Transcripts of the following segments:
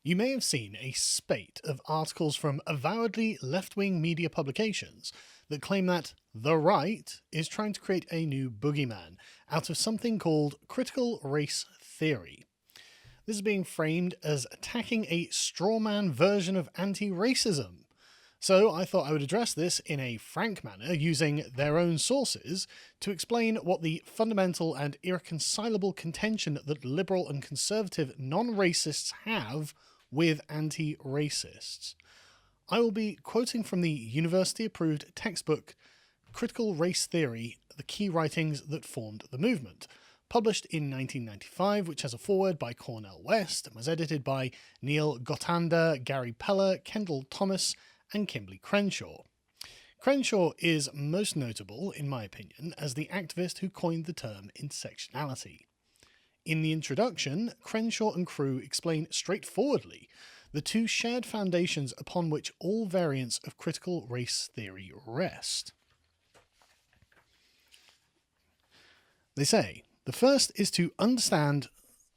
You may have seen a spate of articles from avowedly left-wing media publications that claim that the right is trying to create a new boogeyman out of something called critical race theory. This is being framed as attacking a strawman version of anti-racism. So I thought I would address this in a frank manner using their own sources to explain what the fundamental and irreconcilable contention that liberal and conservative non-racists have with anti-racists. I will be quoting from the university-approved textbook Critical Race Theory, The Key Writings That Formed the Movement, published in 1995, which has a foreword by Cornel West and was edited by Neil Gotanda, Gary Peller, Kendall Thomas, and Kimberly Crenshaw. Crenshaw is most notable, in my opinion, as the activist who coined the term intersectionality. In the introduction, Crenshaw and crew explain straightforwardly the two shared foundations upon which all variants of critical race theory rest. They say, the first is to understand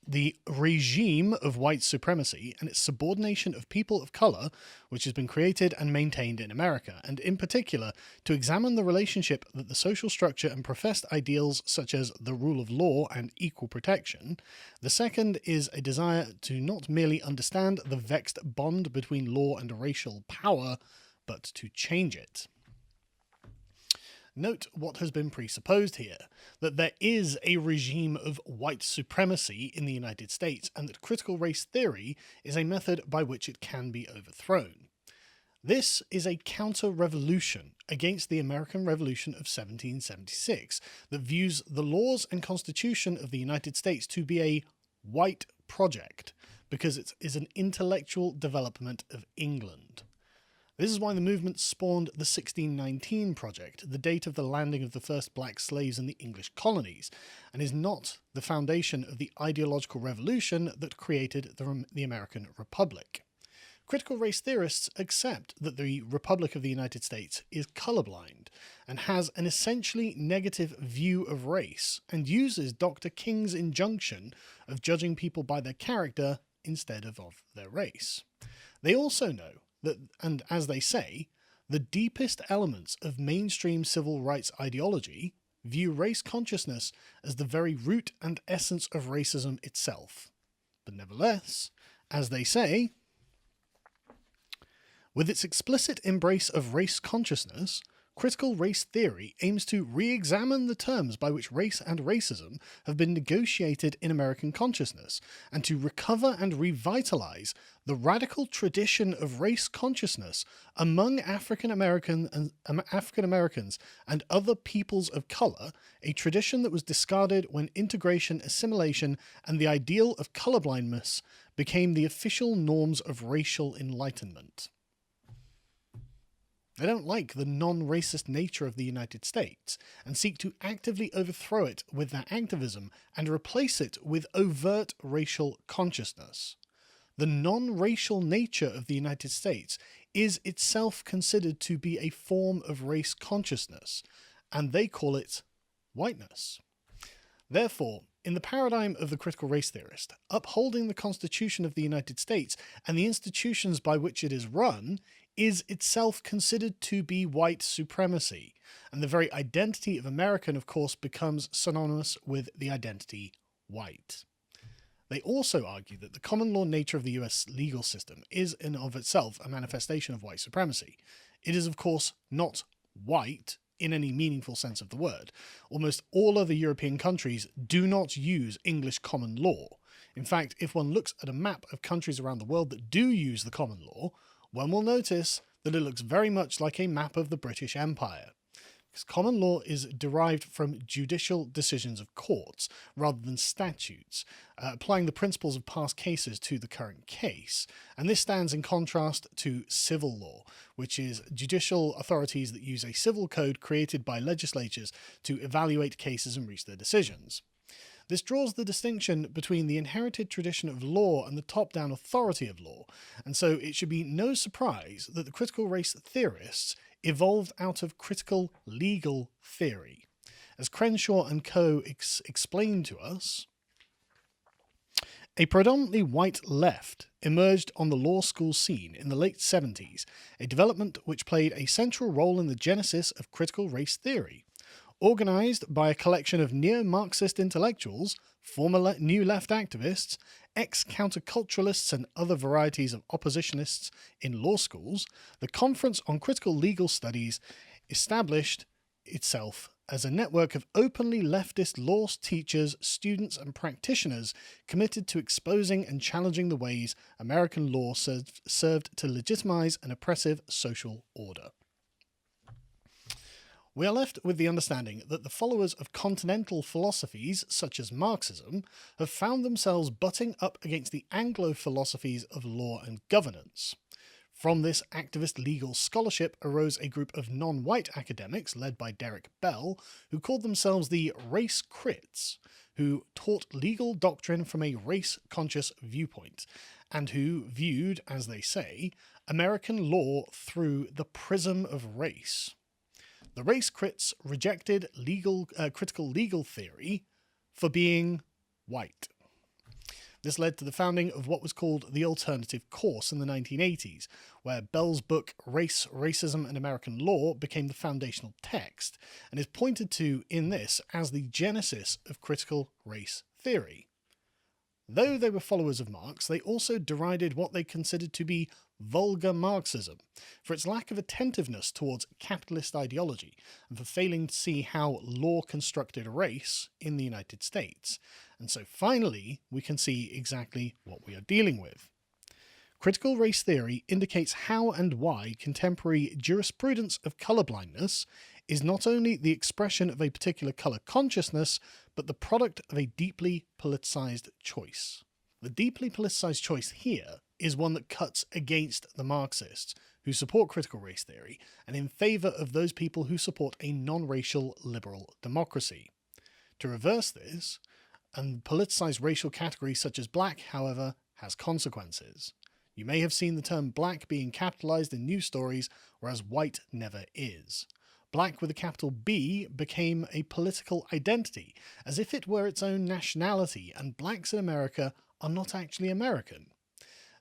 the regime of white supremacy and its subordination of people of colour, which has been created and maintained in America, and in particular to examine the relationship that the social structure and professed ideals such as the rule of law and equal protection. The second is a desire to not merely understand the vexed bond between law and racial power, but to change it. Note what has been presupposed here, that there is a regime of white supremacy in the United States and that critical race theory is a method by which it can be overthrown. This is a counter-revolution against the American Revolution of 1776 that views the laws and constitution of the United States to be a white project because it is an intellectual development of England. This is why the movement spawned the 1619 Project, the date of the landing of the first black slaves in the English colonies, and is not the foundation of the ideological revolution that created the American Republic. Critical race theorists accept that the Republic of the United States is colorblind and has an essentially negative view of race, and uses Dr. King's injunction of judging people by their character instead of their race. They also know that, and as they say, the deepest elements of mainstream civil rights ideology view race consciousness as the very root and essence of racism itself. But nevertheless, as they say, with its explicit embrace of race consciousness, critical race theory aims to re-examine the terms by which race and racism have been negotiated in American consciousness, and to recover and revitalize the radical tradition of race consciousness among African Americans and other peoples of color, a tradition that was discarded when integration, assimilation, and the ideal of colorblindness became the official norms of racial enlightenment. They don't like the non-racist nature of the United States and seek to actively overthrow it with their activism and replace it with overt racial consciousness. The non-racial nature of the United States is itself considered to be a form of race consciousness, and they call it whiteness. Therefore, in the paradigm of the critical race theorist, upholding the Constitution of the United States and the institutions by which it is run is itself considered to be white supremacy, and the very identity of American, of course, becomes synonymous with the identity white. They also argue that the common law nature of the US legal system is in of itself a manifestation of white supremacy. It is, of course, not white in any meaningful sense of the word. Almost all other European countries do not use English common law. In fact, if one looks at a map of countries around the world that do use the common law, one will notice that it looks very much like a map of the British Empire. Because common law is derived from judicial decisions of courts rather than statutes, applying the principles of past cases to the current case. And this stands in contrast to civil law, which is judicial authorities that use a civil code created by legislatures to evaluate cases and reach their decisions. This draws the distinction between the inherited tradition of law and the top-down authority of law, and so it should be no surprise that the critical race theorists evolved out of critical legal theory. As Crenshaw and co. explained to us, A predominantly white left emerged on the law school scene in the late 70s, a development which played a central role in the genesis of critical race theory. Organised by a collection of neo-Marxist intellectuals, former New Left activists, ex-counterculturalists and other varieties of oppositionists in law schools, the Conference on Critical Legal Studies established itself as a network of openly leftist law teachers, students and practitioners committed to exposing and challenging the ways American law served to legitimize an oppressive social order. We are left with the understanding that the followers of continental philosophies, such as Marxism, have found themselves butting up against the Anglo philosophies of law and governance. From this activist legal scholarship arose a group of non-white academics led by Derek Bell, who called themselves the Race Crits, who taught legal doctrine from a race-conscious viewpoint, and who viewed, as they say, American law through the prism of race. The Race Crits rejected critical legal theory for being white. This led to the founding of what was called the Alternative Course in the 1980s, where Bell's book Race, Racism and American Law became the foundational text, and is pointed to in this as the genesis of critical race theory. Though they were followers of Marx, they also derided what they considered to be vulgar Marxism for its lack of attentiveness towards capitalist ideology and for failing to see how law constructed race in the United States. And so finally, we can see exactly what we are dealing with. Critical race theory indicates how and why contemporary jurisprudence of colorblindness is not only the expression of a particular color consciousness, but the product of a deeply politicized choice. The deeply politicized choice here is one that cuts against the Marxists, who support critical race theory, and in favour of those people who support a non-racial liberal democracy. To reverse this, and politicized racial categories such as black, however, has consequences. You may have seen the term black being capitalized in news stories, whereas white never is. Black with a capital B became a political identity, as if it were its own nationality, and blacks in America are not actually American.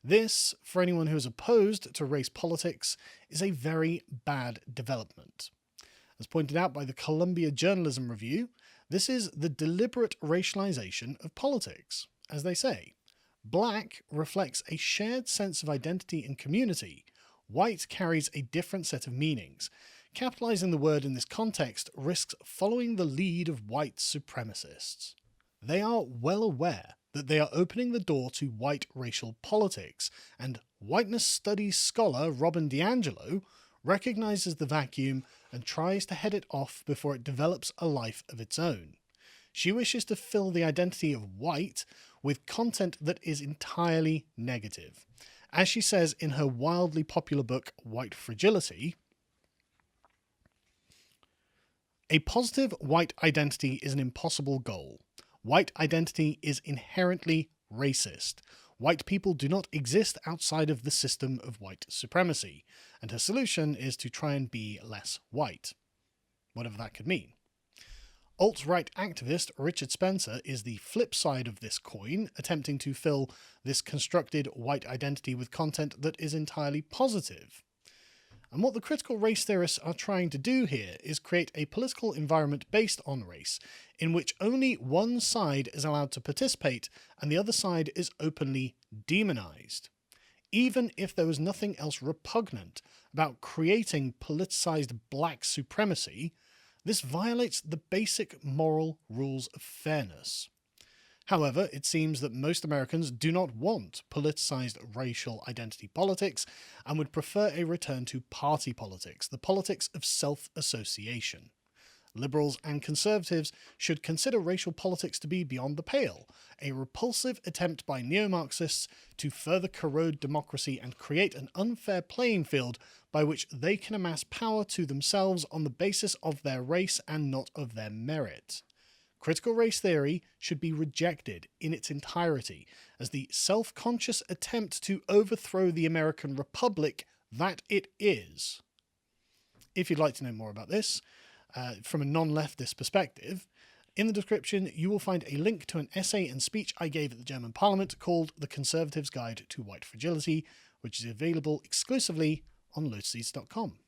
This, for anyone who is opposed to race politics, is a very bad development. As pointed out by the Columbia Journalism Review, this is the deliberate racialization of politics. As they say, black reflects a shared sense of identity and community. White carries a different set of meanings. Capitalizing the word in this context risks following the lead of white supremacists. They are well aware that they are opening the door to white racial politics, and whiteness studies scholar Robin DiAngelo recognizes the vacuum and tries to head it off before it develops a life of its own. She wishes to fill the identity of white with content that is entirely negative. As she says in her wildly popular book White Fragility, a positive white identity is an impossible goal. White identity is inherently racist. White people do not exist outside of the system of white supremacy, and her solution is to try and be less white, whatever that could mean. Alt-right activist Richard Spencer is the flip side of this coin, attempting to fill this constructed white identity with content that is entirely positive. And what the critical race theorists are trying to do here is create a political environment based on race, in which only one side is allowed to participate and the other side is openly demonized. Even if there was nothing else repugnant about creating politicized black supremacy, this violates the basic moral rules of fairness. However, it seems that most Americans do not want politicized racial identity politics and would prefer a return to party politics, the politics of self-association. Liberals and conservatives should consider racial politics to be beyond the pale, a repulsive attempt by neo-Marxists to further corrode democracy and create an unfair playing field by which they can amass power to themselves on the basis of their race and not of their merit. Critical race theory should be rejected in its entirety as the self-conscious attempt to overthrow the American Republic that it is. If you'd like to know more about this, from a non-leftist perspective, In the description, you will find a link to an essay and speech I gave at the German Parliament called The Conservative's Guide to White Fragility, which is available exclusively on lotuseats.com.